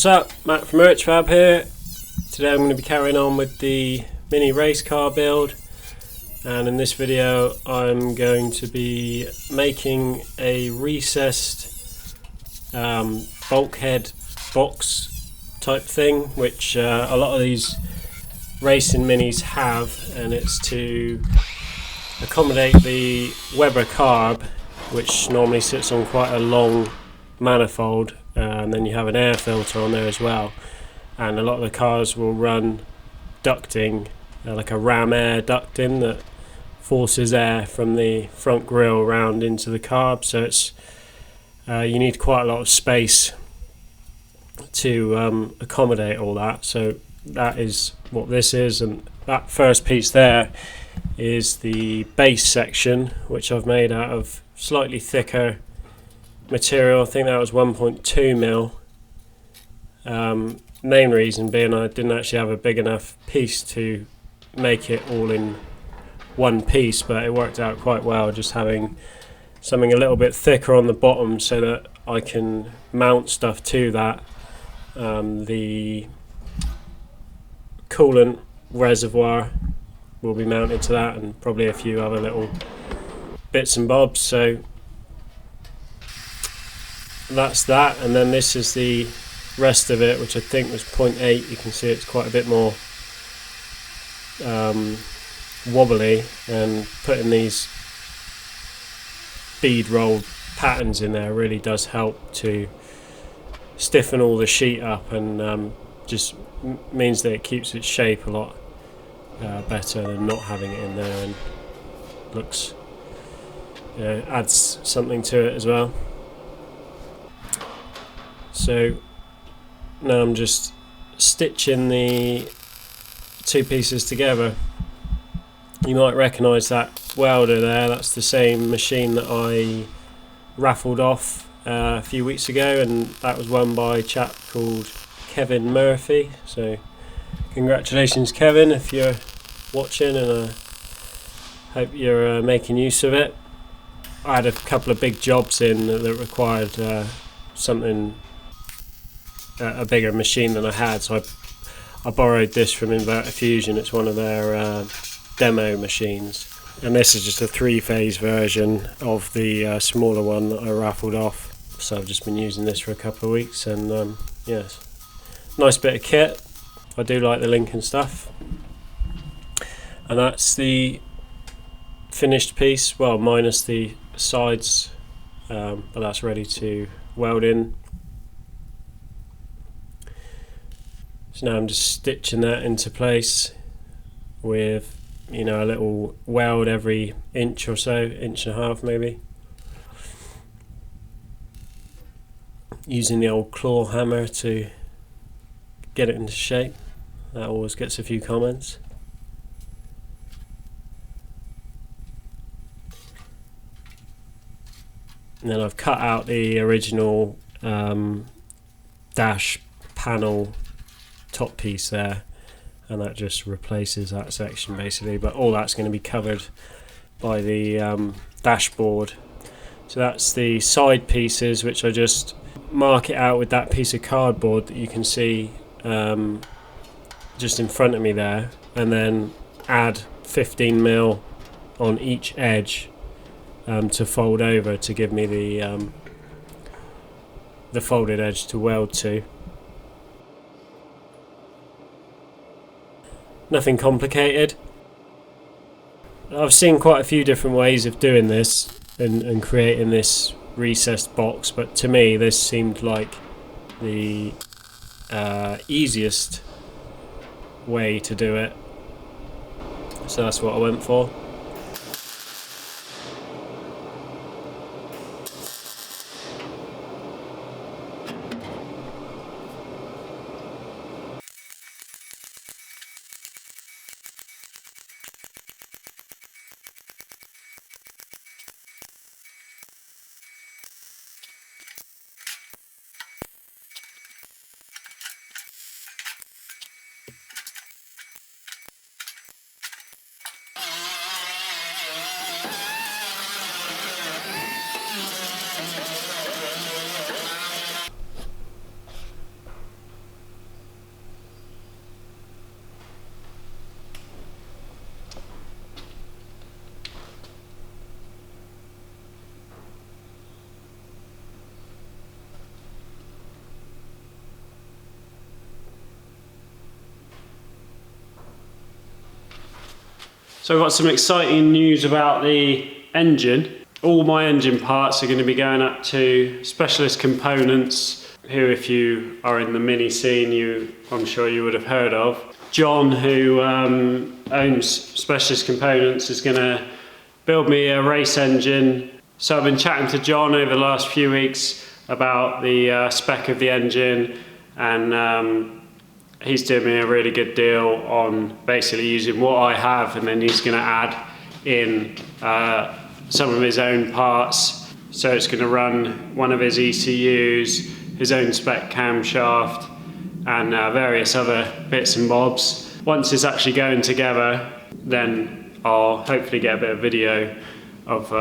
What's up, Matt from Fab here. Today I'm going to be carrying on with the mini race car build, and in this video I'm going to be making a recessed bulkhead box type thing, which a lot of these racing minis have, and it's to accommodate the Weber carb, which normally sits on quite a long manifold, and then you have an air filter on there as well, and a lot of the cars will run ducting, like a ram air ducting that forces air from the front grille round into the carb, so it's you need quite a lot of space to accommodate all that. So that is what this is, and that first piece there is the base section, which I've made out of slightly thicker material. I think that was 1.2 mil. Main reason being I didn't actually have a big enough piece to make it all in one piece, but it worked out quite well just having something a little bit thicker on the bottom so that I can mount stuff to that. The coolant reservoir will be mounted to that, and probably a few other little bits and bobs. So that's that, and then this is the rest of it, which I think was 0.8. You can see it's quite a bit more wobbly, and putting these bead rolled patterns in there really does help to stiffen all the sheet up, and just means that it keeps its shape a lot better than not having it in there, and looks, adds something to it as well. So now I'm just stitching the two pieces together. You might recognise that welder there. That's the same machine that I raffled off a few weeks ago, and that was won by a chap called Kevin Murphy. So congratulations, Kevin, if you're watching, and I hope you're making use of it. I had a couple of big jobs in that required a bigger machine than I had, so I borrowed this from Inverter Fusion. It's one of their demo machines, and this is just a 3-phase version of the smaller one that I raffled off, so I've just been using this for a couple of weeks, and yes, nice bit of kit. I do like the Lincoln stuff. And that's the finished piece, well, minus the sides, but that's ready to weld in. So now I'm just stitching that into place with, a little weld every inch or so, inch and a half maybe. Using the old claw hammer to get it into shape. That always gets a few comments. And then I've cut out the original dash panel top piece there, and that just replaces that section basically, but all that's going to be covered by the dashboard. So that's the side pieces, which I just mark it out with that piece of cardboard that you can see just in front of me there, and then add 15 mil on each edge to fold over to give me the folded edge to weld to. Nothing complicated. I've seen quite a few different ways of doing this and creating this recessed box, but to me this seemed like the easiest way to do it, so that's what I went for. So I've got some exciting news about the engine. All my engine parts are going to be going up to Specialist Components, who, if you are in the Mini scene, I'm sure you would have heard of. John, who owns Specialist Components, is going to build me a race engine. So I've been chatting to John over the last few weeks about the spec of the engine, and he's doing me a really good deal on basically using what I have, and then he's going to add in some of his own parts. So it's going to run one of his ECUs, his own spec camshaft, and various other bits and bobs. Once it's actually going together, then I'll hopefully get a bit of video of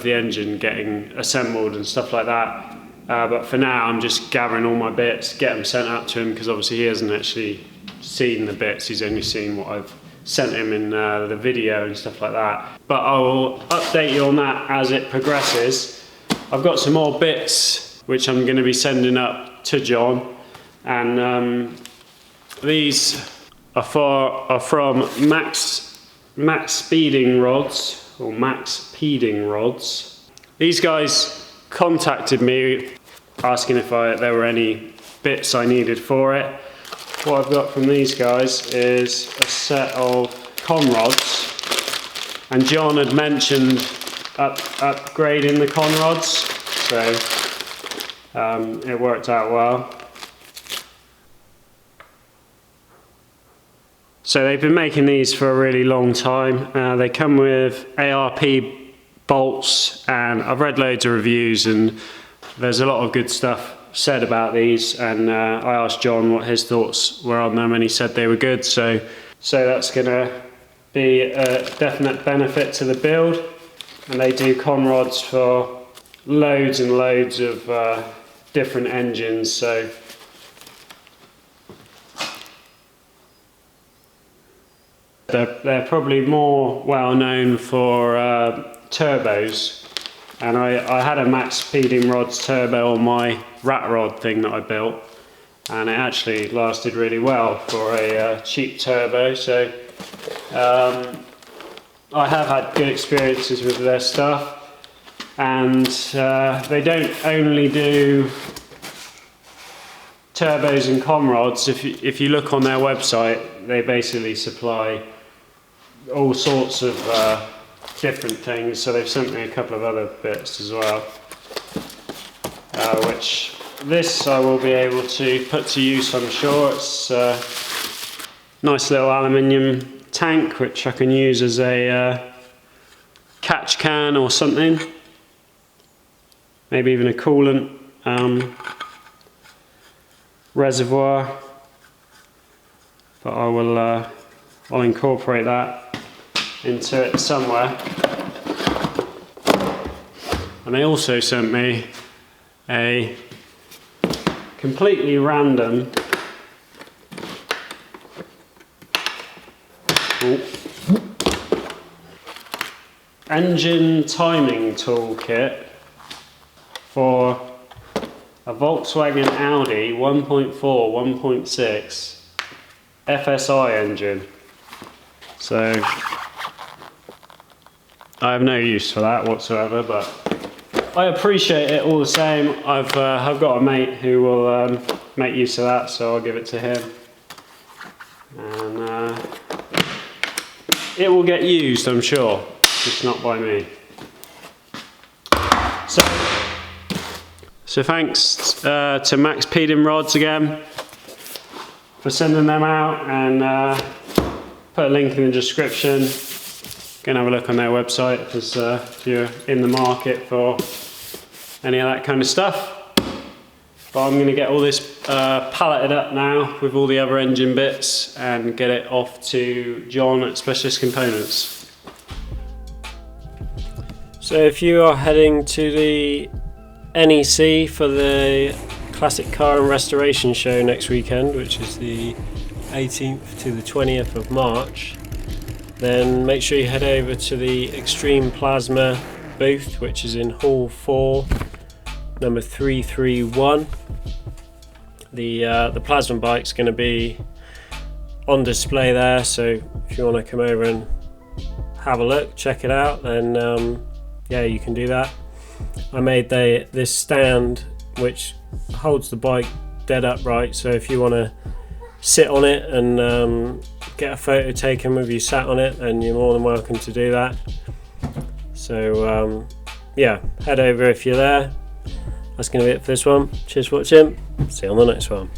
the engine getting assembled and stuff like that. But for now, I'm just gathering all my bits, get them sent out to him, because obviously he hasn't actually seen the bits, he's only seen what I've sent him in the video and stuff like that. But I will update you on that as it progresses. I've got some more bits which I'm going to be sending up to John, and these are from Max Speeding Rods, or Max Peding Rods. These guys contacted me asking if there were any bits I needed for it. What I've got from these guys is a set of con rods, and John had mentioned upgrading the con rods, so it worked out well. So they've been making these for a really long time. They come with ARP bolts, and I've read loads of reviews, and there's a lot of good stuff said about these, and I asked John what his thoughts were on them, and he said they were good, so that's going to be a definite benefit to the build. And they do con rods for loads and loads of different engines, so they're probably more well known for turbos. And I had a Max Speeding Rods turbo on my rat rod thing that I built, and it actually lasted really well for a cheap turbo. So I have had good experiences with their stuff, and they don't only do turbos and con rods. If you look on their website, they basically supply all sorts of different things, so they've sent me a couple of other bits as well, which this I will be able to put to use, I'm sure. It's a nice little aluminium tank which I can use as a catch can or something, maybe even a coolant reservoir, but I'll incorporate that into it somewhere. And they also sent me a completely random engine timing toolkit for a Volkswagen Audi 1.4, 1.6 FSI engine. So I have no use for that whatsoever, but I appreciate it all the same. I've got a mate who will make use of that, so I'll give it to him, and it will get used, I'm sure, just not by me. So thanks to Max Peding Rods again for sending them out, and put a link in the description. Go and have a look on their website if you're in the market for any of that kind of stuff. But I'm going to get all this palleted up now with all the other engine bits and get it off to John at Specialist Components. So if you are heading to the NEC for the Classic Car and Restoration Show next weekend, which is the 18th to the 20th of March, then make sure you head over to the Extreme Plasma booth, which is in Hall 4, number 331. The plasma bike's going to be on display there, so if you want to come over and have a look, check it out, then yeah, you can do that. I made this stand which holds the bike dead upright, so if you want to sit on it and get a photo taken with you sat on it, then you're more than welcome to do that. So yeah, head over if you're there. That's going to be it for this one. Cheers for watching. See you on the next one.